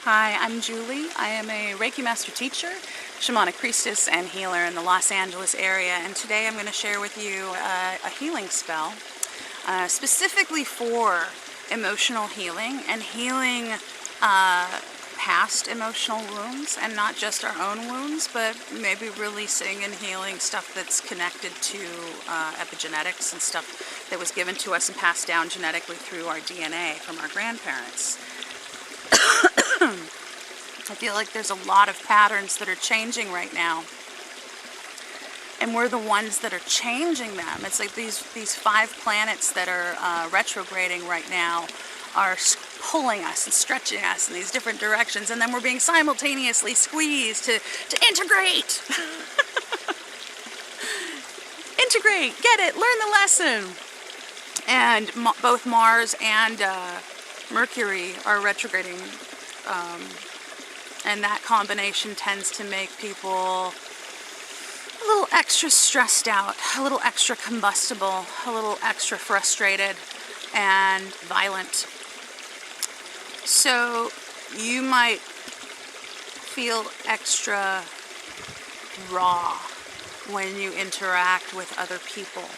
Hi, I'm Julie. I am a Reiki Master Teacher, Shamanic Priestess, and healer in the Los Angeles area, and today I'm going to share with you a healing spell specifically for emotional healing and healing past emotional wounds, and not just our own wounds, but maybe releasing and healing stuff that's connected to epigenetics and stuff that was given to us and passed down genetically through our DNA from our grandparents. I feel like there's a lot of patterns that are changing right now, and we're the ones that are changing them. It's like these 5 planets that are retrograding right now are pulling us and stretching us in these different directions, and then we're being simultaneously squeezed to integrate. Integrate, get it, learn the lesson. And both Mars and Mercury are retrograding, and that combination tends to make people a little extra stressed out, a little extra combustible, a little extra frustrated and violent. So you might feel extra raw when you interact with other people,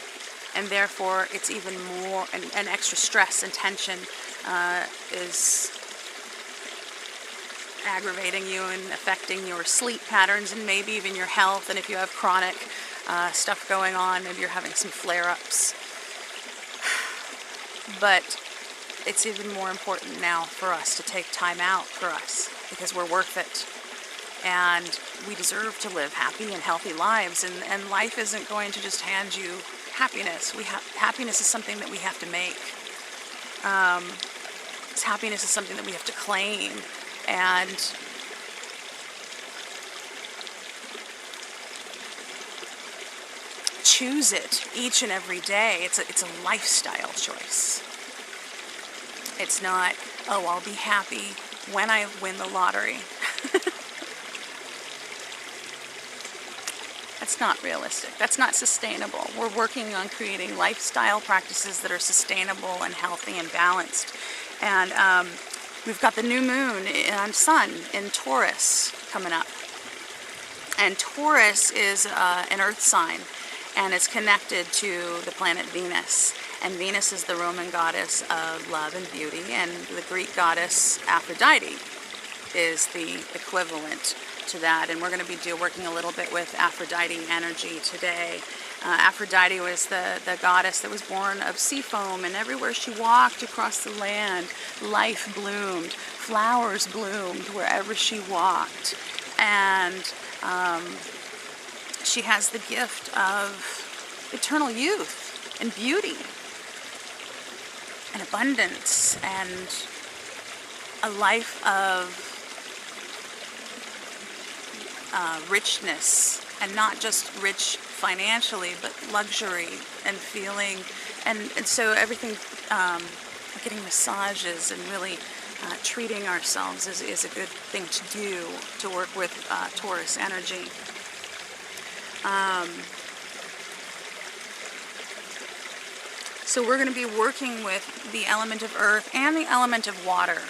and therefore it's even more, and extra stress and tension is aggravating you and affecting your sleep patterns and maybe even your health. And if you have chronic stuff going on, maybe you're having some flare-ups. But it's even more important now for us to take time out for us, because we're worth it. And we deserve to live happy and healthy lives. And life isn't going to just hand you happiness. Happiness is something that we have to make. Happiness is something that we have to claim. And choose it each and every day. It's a lifestyle choice. It's not, oh, I'll be happy when I win the lottery. That's not realistic. That's not sustainable. We're working on creating lifestyle practices that are sustainable and healthy and balanced. And we've got the new moon and sun in Taurus coming up. And Taurus is an earth sign, and it's connected to the planet Venus. And Venus is the Roman goddess of love and beauty, and the Greek goddess Aphrodite is the equivalent to that. And we're going to be working a little bit with Aphrodite energy today. Aphrodite was the goddess that was born of sea foam, and everywhere she walked across the land, life bloomed, flowers bloomed wherever she walked. And she has the gift of eternal youth and beauty and abundance and a life of richness, and not just rich financially, but luxury and feeling, and so everything, getting massages and really treating ourselves is a good thing to do to work with Taurus energy. So we're going to be working with the element of earth and the element of water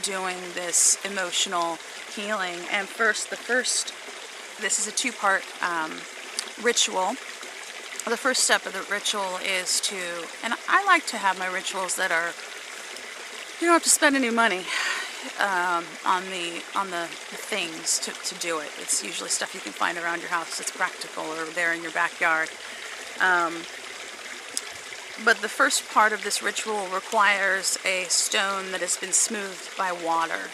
doing this emotional healing. And this is a 2-part ritual. The first step of the ritual is and I like to have my rituals that are, you don't have to spend any money on the things to do it. It's usually stuff you can find around your house that's practical or there in your backyard. But the first part of this ritual requires a stone that has been smoothed by water,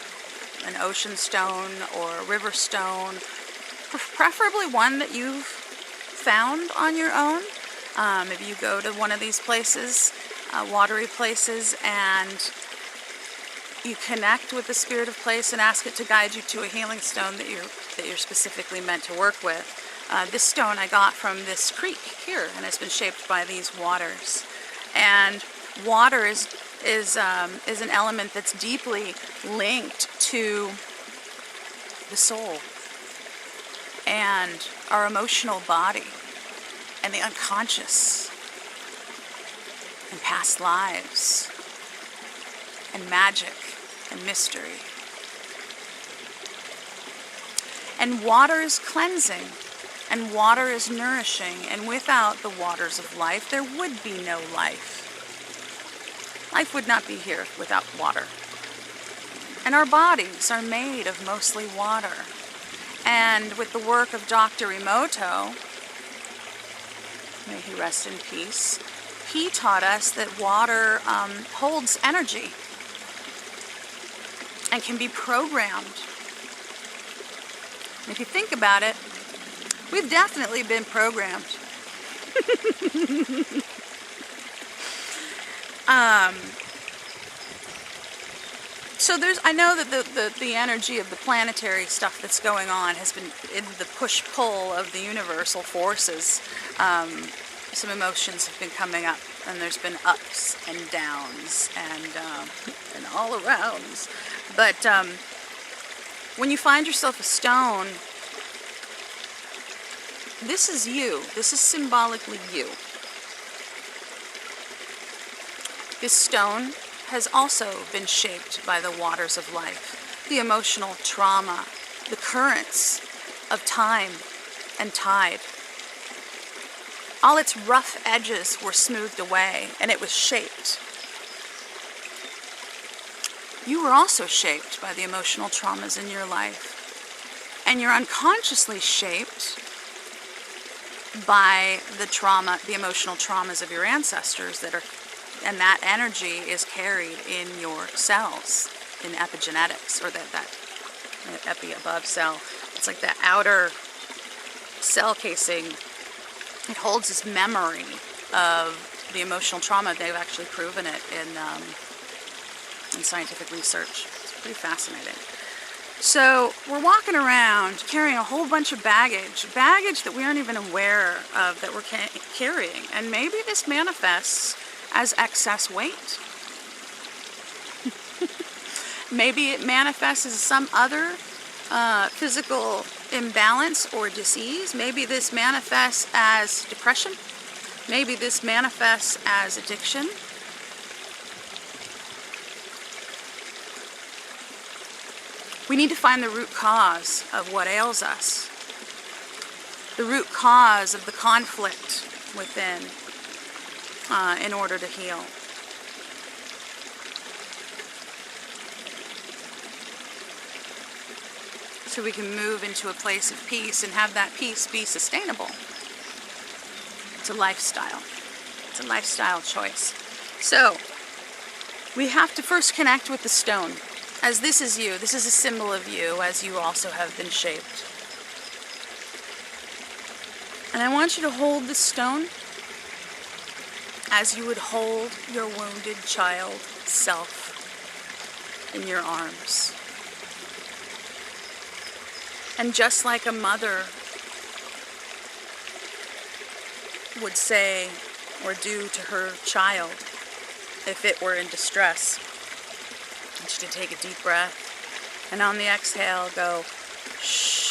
an ocean stone or a river stone, preferably one that you've found on your own. If you go to one of these places, watery places, and you connect with the spirit of place and ask it to guide you to a healing stone that you're specifically meant to work with. This stone I got from this creek here, and it's been shaped by these waters. And water is an element that's deeply linked to the soul and our emotional body and the unconscious and past lives and magic and mystery. And water is cleansing, and water is nourishing, and without the waters of life, there would be no life. Life would not be here without water. And our bodies are made of mostly water. And with the work of Dr. Emoto, may he rest in peace, he taught us that water holds energy and can be programmed. And if you think about it, we've definitely been programmed. So I know that the energy of the planetary stuff that's going on has been in the push-pull of the universal forces. Some emotions have been coming up, and there's been ups and downs and all arounds. But when you find yourself a stone, this is you. This is symbolically you. This stone has also been shaped by the waters of life, the emotional trauma, the currents of time and tide. All its rough edges were smoothed away, and it was shaped. You were also shaped by the emotional traumas in your life, and you're unconsciously shaped by the emotional traumas of your ancestors and that energy is carried in your cells, in epigenetics, or that epi above cell. It's like that outer cell casing. It holds this memory of the emotional trauma. They've actually proven it in scientific research. It's pretty fascinating. So we're walking around carrying a whole bunch of baggage that we aren't even aware of that we're carrying. And maybe this manifests as excess weight. Maybe it manifests as some other physical imbalance or disease. Maybe this manifests as depression. Maybe this manifests as addiction. We need to find the root cause of what ails us. The root cause of the conflict within in order to heal. So we can move into a place of peace and have that peace be sustainable. It's a lifestyle. It's a lifestyle choice. So we have to first connect with the stone. As this is you, this is a symbol of you, as you also have been shaped. And I want you to hold the stone as you would hold your wounded child self in your arms. And just like a mother would say or do to her child if it were in distress, I want you to take a deep breath, and on the exhale go shh.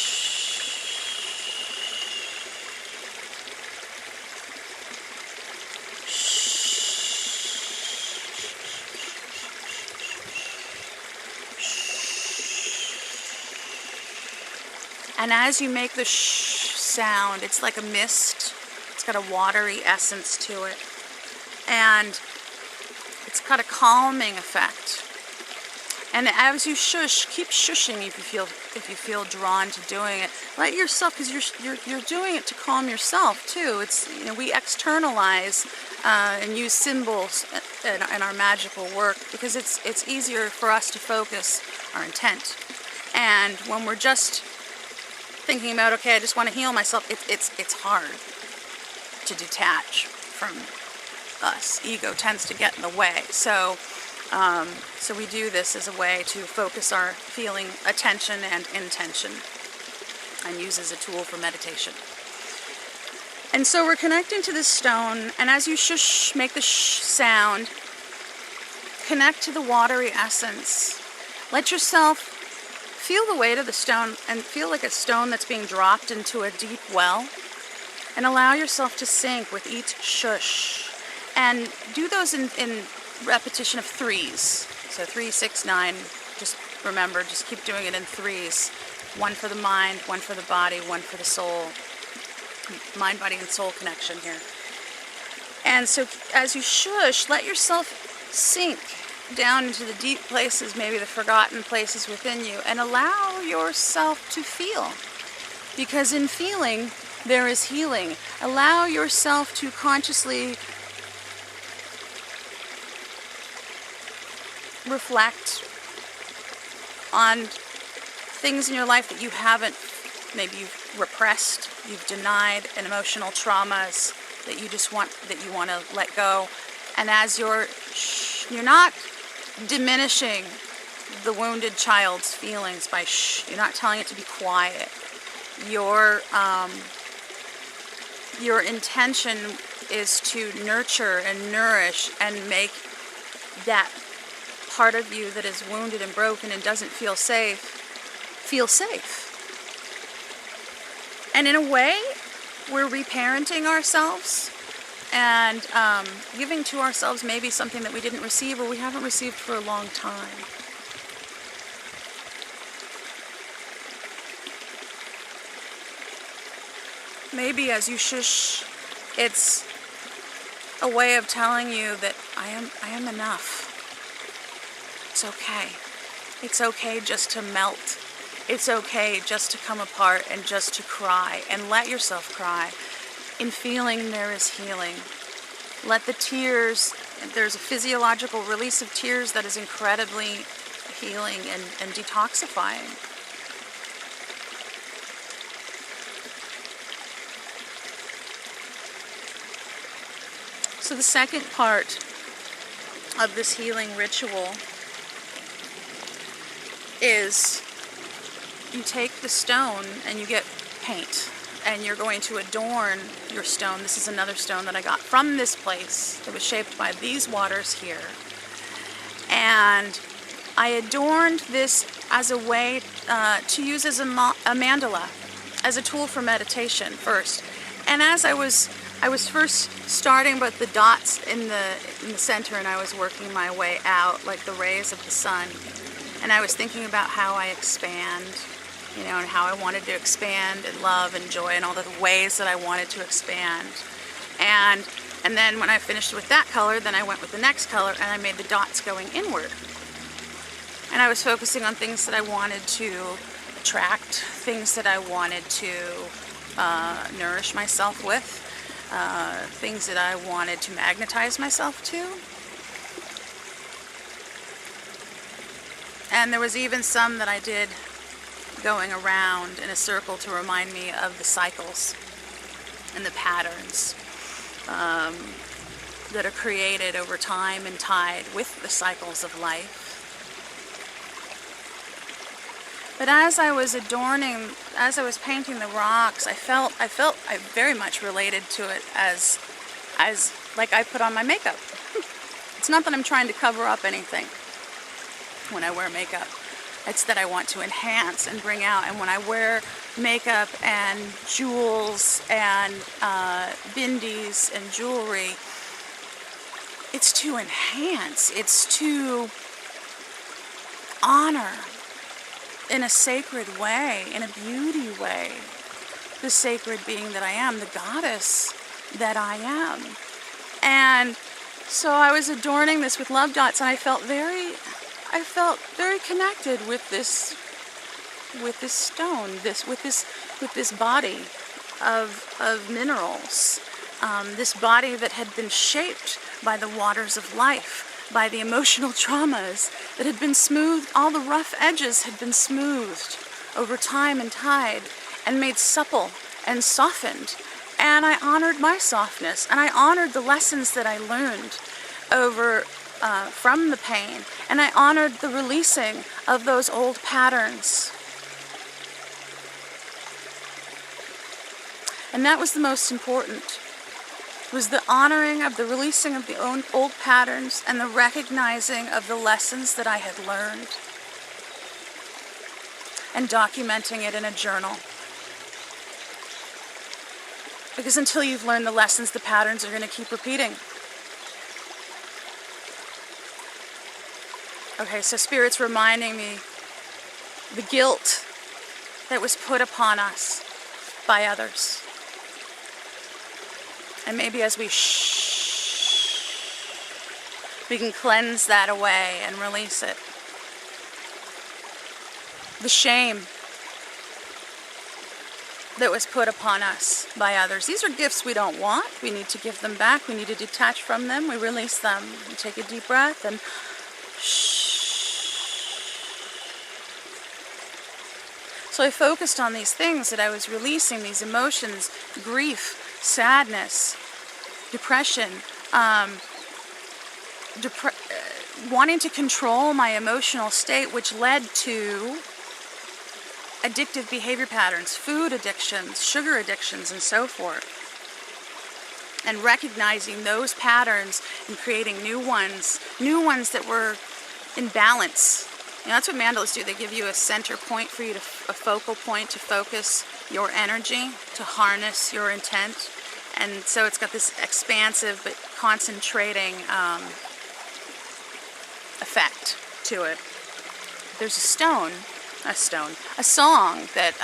And as you make the shh sound, it's like a mist. It's got a watery essence to it. And it's got a calming effect. And as you shush, keep shushing if you feel drawn to doing it. Let yourself, because you're doing it to calm yourself too. It's, you know, we externalize and use symbols in our magical work because it's easier for us to focus our intent. And when we're just thinking about, okay, I just want to heal myself, it's hard to detach from us. Ego tends to get in the way. So we do this as a way to focus our feeling, attention, and intention, and use as a tool for meditation. And so we're connecting to this stone, and as you shush, make the shh sound, connect to the watery essence. Let yourself feel the weight of the stone and feel like a stone that's being dropped into a deep well, and allow yourself to sink with each shush. And do those in repetition of threes. So 3, 6, 9. Just remember, just keep doing it in threes. One for the mind, one for the body, one for the soul. Mind, body, and soul connection here. And so as you shush, let yourself sink down into the deep places, maybe the forgotten places within you, and allow yourself to feel. Because in feeling, there is healing. Allow yourself to consciously reflect on things in your life that you haven't, maybe you've repressed, you've denied, and emotional traumas that you just want, that you want to let go. And as you're not diminishing the wounded child's feelings by you're not telling it to be quiet. Your intention is to nurture and nourish and make that part of you that is wounded and broken and doesn't feel safe. And in a way, we're reparenting ourselves and giving to ourselves maybe something that we didn't receive or we haven't received for a long time. Maybe as you shush, it's a way of telling you that I am enough. It's okay. It's okay just to melt. It's okay just to come apart and just to cry, and let yourself cry. In feeling, there is healing. Let the tears, there's a physiological release of tears that is incredibly healing and detoxifying. So the second part of this healing ritual is you take the stone and you get paint and you're going to adorn your stone. This is another stone that I got from this place. It was shaped by these waters here. And I adorned this as a way to use as a mandala, as a tool for meditation first. And as I was first starting with the dots in the center, and I was working my way out like the rays of the sun. And I was thinking about how I expand, and how I wanted to expand and love and joy and all the ways that I wanted to expand. And then when I finished with that color, then I went with the next color and I made the dots going inward. And I was focusing on things that I wanted to attract, things that I wanted to nourish myself with, things that I wanted to magnetize myself to. And there was even some that I did going around in a circle to remind me of the cycles and the patterns that are created over time and tide with the cycles of life. But as I was painting the rocks, I very much related to it as like I put on my makeup. It's not that I'm trying to cover up anything when I wear makeup. It's that I want to enhance and bring out. And when I wear makeup and jewels and bindis and jewelry, it's to enhance. It's to honor in a sacred way, in a beauty way, the sacred being that I am, the goddess that I am. And so I was adorning this with love dots, and I felt very connected with this stone, with this body of minerals, this body that had been shaped by the waters of life, by the emotional traumas that had been smoothed. All the rough edges had been smoothed over time and tide and made supple and softened. And I honored my softness, and I honored the lessons that I learned from the pain, and I honored the releasing of those old patterns. And that was the most important, was the honoring of the releasing of the old patterns and the recognizing of the lessons that I had learned, and documenting it in a journal. Because until you've learned the lessons, the patterns are going to keep repeating. Okay, so Spirit's reminding me the guilt that was put upon us by others. And maybe as we we can cleanse that away and release it. The shame that was put upon us by others. These are gifts we don't want. We need to give them back. We need to detach from them. We release them. We take a deep breath and So I focused on these things that I was releasing, these emotions, grief, sadness, depression, wanting to control my emotional state, which led to addictive behavior patterns, food addictions, sugar addictions, and so forth. And recognizing those patterns and creating new ones that were in balance. You know, that's what mandalas do. They give you a center point for you a focal point to focus your energy, to harness your intent. And so it's got this expansive but concentrating effect to it. There's a song that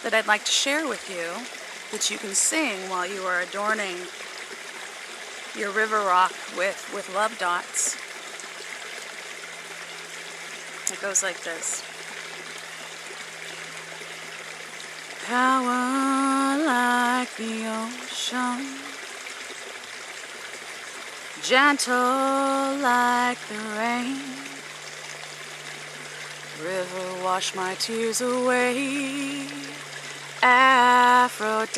that I'd like to share with you that you can sing while you are adorning your river rock with love dots. It goes like this. Power like the ocean, gentle like the rain, river wash my tears away, Aphrodite.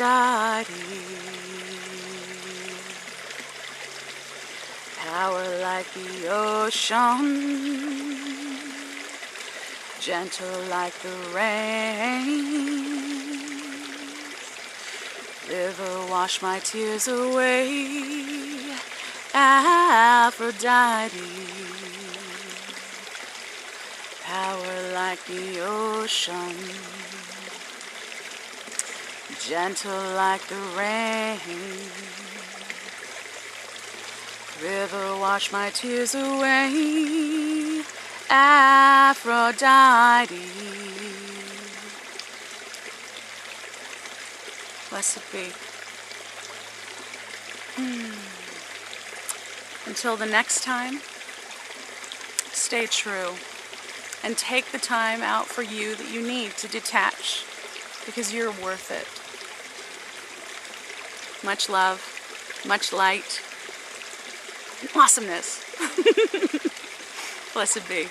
Power like the ocean, gentle like the rain, river wash my tears away, Aphrodite. Power like the ocean, gentle like the rain, river wash my tears away, Aphrodite. Blessed be. Until the next time, stay true and take the time out for you that you need to detach, because you're worth it. Much love, much light, awesomeness. Blessed be.